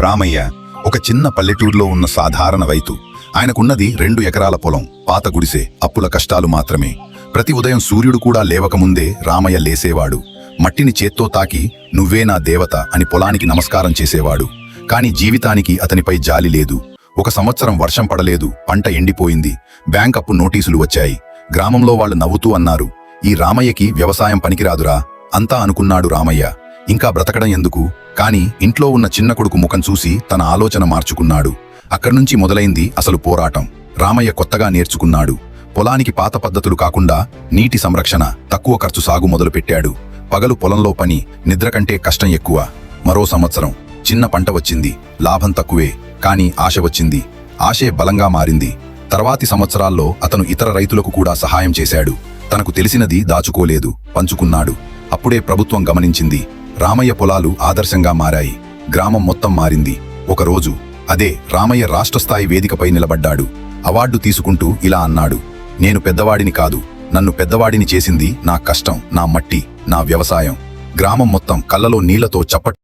రామయ్య ఒక చిన్న పల్లెటూరులో ఉన్న సాధారణ రైతు. ఆయనకున్నది 2 ఎకరాల పొలం, పాత గుడిసె, అప్పుల కష్టాలు మాత్రమే. ప్రతి ఉదయం సూర్యుడు కూడా లేవకముందే రామయ్య లేసేవాడు. మట్టిని చేత్తో తాకి నువ్వే నా దేవత అని పొలానికి నమస్కారం చేసేవాడు. కాని జీవితానికి అతనిపై జాలి లేదు. ఒక సంవత్సరం వర్షం పడలేదు, పంట ఎండిపోయింది. బ్యాంక్ అప్పు నోటీసులు వచ్చాయి. గ్రామంలో వాళ్ళు నవ్వుతూ అన్నారు, ఈ రామయ్యకి వ్యవసాయం పనికిరాదురా. అంతా అనుకున్నాడు రామయ్య, ఇంకా బ్రతకడం ఎందుకు? కాని ఇంట్లో ఉన్న చిన్న కొడుకు ముఖం చూసి తన ఆలోచన మార్చుకున్నాడు. అక్కడ్నుంచి మొదలైంది అసలు పోరాటం. రామయ్య కొత్తగా నేర్చుకున్నాడు. పొలానికి పాత పద్ధతులు కాకుండా నీటి సంరక్షణ, తక్కువ ఖర్చు సాగు మొదలుపెట్టాడు. పగలు పొలంలో పని, నిద్ర కంటే కష్టం ఎక్కువ. మరో సంవత్సరం చిన్న పంట వచ్చింది, లాభం తక్కువే. కాని ఆశ వచ్చింది. ఆశే బలంగా మారింది. తర్వాతి సంవత్సరాల్లో అతను ఇతర రైతులకు కూడా సహాయం చేశాడు. తనకు తెలిసినది దాచుకోలేదు, పంచుకున్నాడు. అప్పుడే ప్రభుత్వం గమనించింది. రామయ్య పొలాలు ఆదర్శంగా మారాయి. గ్రామం మొత్తం మారింది. ఒకరోజు అదే రామయ్య రాష్ట్రస్థాయి వేదికపై నిలబడ్డాడు. అవార్డు తీసుకుంటూ ఇలా అన్నాడు, నేను పెద్దవాడిని కాదు, నన్ను పెద్దవాడిని చేసింది నా కష్టం, నా మట్టి, నా వ్యవసాయం. గ్రామం మొత్తం కళ్ళలో నీళ్లతో చప్పట్లు